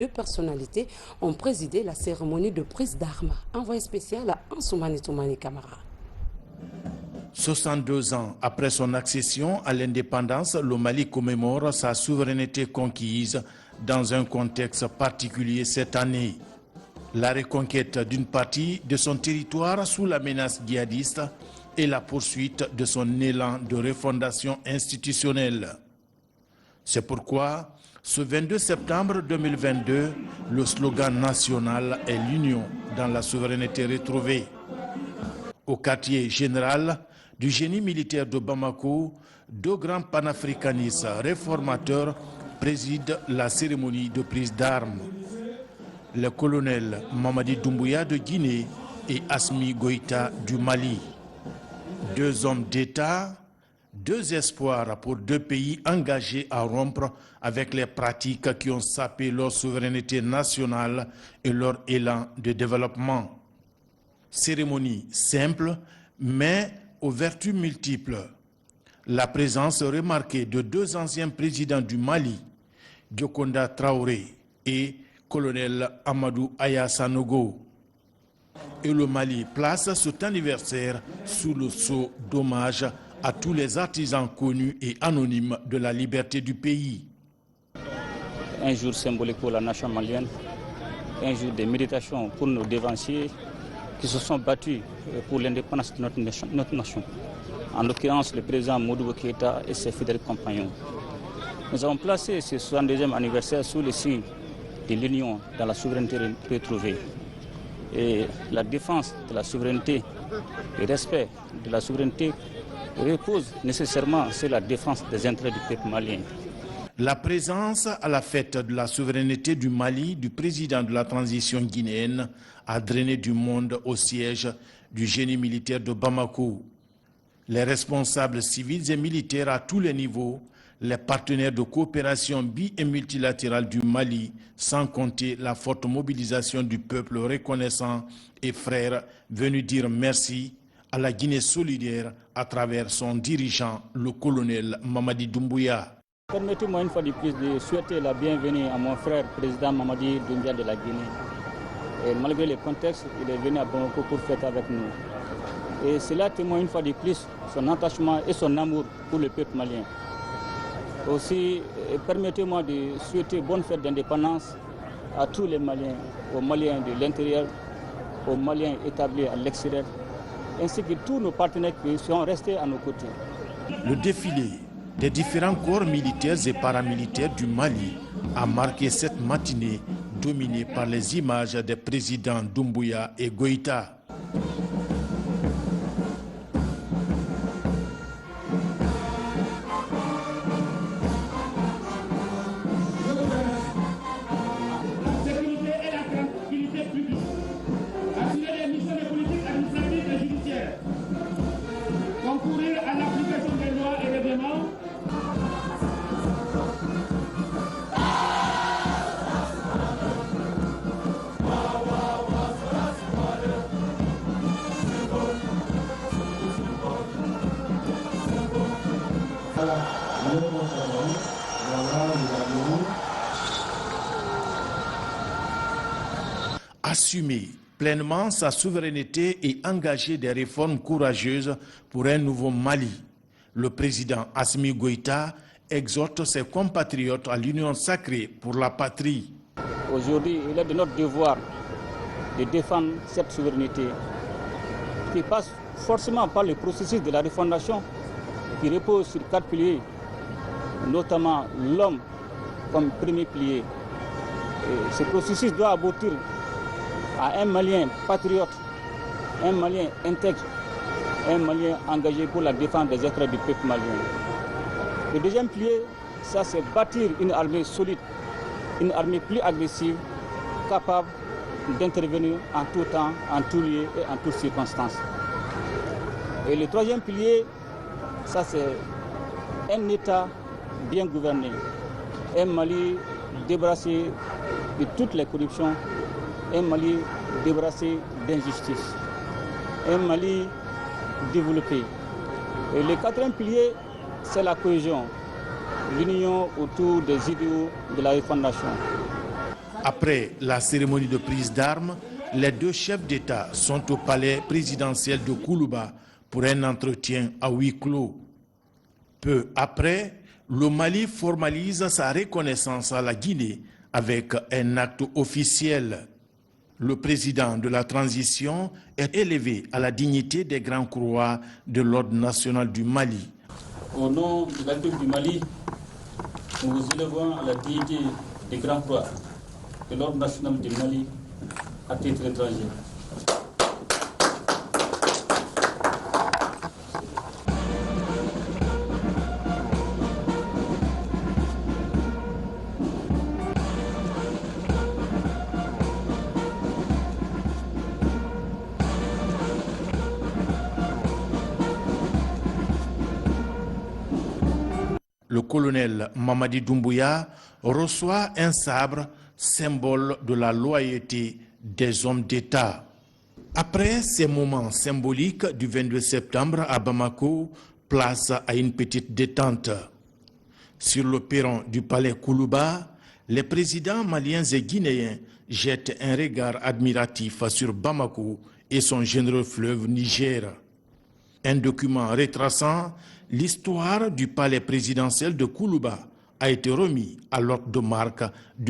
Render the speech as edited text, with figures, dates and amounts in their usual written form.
Deux personnalités ont présidé la cérémonie de prise d'armes. Envoyé spécial à Ansoumani Toumani Camara. 62 ans après son accession à l'indépendance, le Mali commémore sa souveraineté conquise dans un contexte particulier cette année. La reconquête d'une partie de son territoire sous la menace djihadiste et la poursuite de son élan de refondation institutionnelle. C'est pourquoi, ce 22 septembre 2022, le slogan national est l'union dans la souveraineté retrouvée. Au quartier général du génie militaire de Bamako, deux grands panafricanistes réformateurs président la cérémonie de prise d'armes. Le colonel Mamadi Doumbouya de Guinée et Assimi Goïta du Mali. Deux hommes d'État, deux espoirs pour deux pays engagés à rompre avec les pratiques qui ont sapé leur souveraineté nationale et leur élan de développement. Cérémonie simple, mais aux vertus multiples. La présence remarquée de deux anciens présidents du Mali, Diokonda Traoré et colonel Amadou Aya Sanogo. Et le Mali place cet anniversaire sous le sceau d'hommage à tous les artisans connus et anonymes de la liberté du pays. Un jour symbolique pour la nation malienne, un jour de méditation pour nos devanciers qui se sont battus pour l'indépendance de notre nation. En l'occurrence, le président Modibo Keïta et ses fidèles compagnons. Nous avons placé ce 62e anniversaire sous le signe de l'union dans la souveraineté retrouvée. Et la défense de la souveraineté, le respect de la souveraineté repose nécessairement sur la défense des intérêts du peuple malien. La présence à la fête de la souveraineté du Mali du président de la transition guinéenne a drainé du monde au siège du génie militaire de Bamako. Les responsables civils et militaires à tous les niveaux, les partenaires de coopération bi- et multilatérale du Mali, sans compter la forte mobilisation du peuple reconnaissant et frère venu dire merci à la Guinée solidaire à travers son dirigeant, le colonel Mamadi Doumbouya. Permettez-moi une fois de plus de souhaiter la bienvenue à mon frère président Mamadi Doumbouya de la Guinée. Et malgré le contexte, il est venu à Bamako pour fêter avec nous. Et cela témoigne une fois de plus son attachement et son amour pour le peuple malien. Aussi, permettez-moi de souhaiter bonne fête d'indépendance à tous les Maliens, aux Maliens de l'intérieur, aux Maliens établis à l'extérieur, ainsi que tous nos partenaires qui sont restés à nos côtés. Le défilé des différents corps militaires et paramilitaires du Mali a marqué cette matinée dominée par les images des présidents Doumbouya et Goïta. Assumer pleinement sa souveraineté et engager des réformes courageuses pour un nouveau Mali. Le président Assimi Goïta exhorte ses compatriotes à l'union sacrée pour la patrie. Aujourd'hui, il est de notre devoir de défendre cette souveraineté qui passe forcément par le processus de la refondation qui repose sur 4 piliers, notamment l'homme comme premier pilier. Et ce processus doit aboutir à un Malien patriote, un Malien intègre, un Malien engagé pour la défense des intérêts du peuple malien. Le deuxième pilier, ça c'est bâtir une armée solide, une armée plus agressive, capable d'intervenir en tout temps, en tout lieu et en toutes circonstances. Et le troisième pilier, ça c'est un État bien gouverné, un Mali débarrassé de toutes les corruptions, un Mali débarrassé d'injustice, un Mali développé. Et le quatrième pilier, c'est la cohésion, l'union autour des idéaux de la refondation. Après la cérémonie de prise d'armes, les deux chefs d'État sont au palais présidentiel de Koulouba pour un entretien à huis clos. Peu après, le Mali formalise sa reconnaissance à la Guinée avec un acte officiel. Le président de la transition est élevé à la dignité des grands croix de l'Ordre national du Mali. Au nom de la République du Mali, nous vous élevons à la dignité des grands croix de l'Ordre national du Mali à titre étranger. Le colonel Mamadi Doumbouya reçoit un sabre, symbole de la loyauté des hommes d'État. Après ces moments symboliques du 22 septembre à Bamako, place à une petite détente. Sur le perron du palais Koulouba, les présidents maliens et guinéens jettent un regard admiratif sur Bamako et son généreux fleuve Niger. Un document retraçant l'histoire du palais présidentiel de Koulouba a été remis à l'hôte de marque du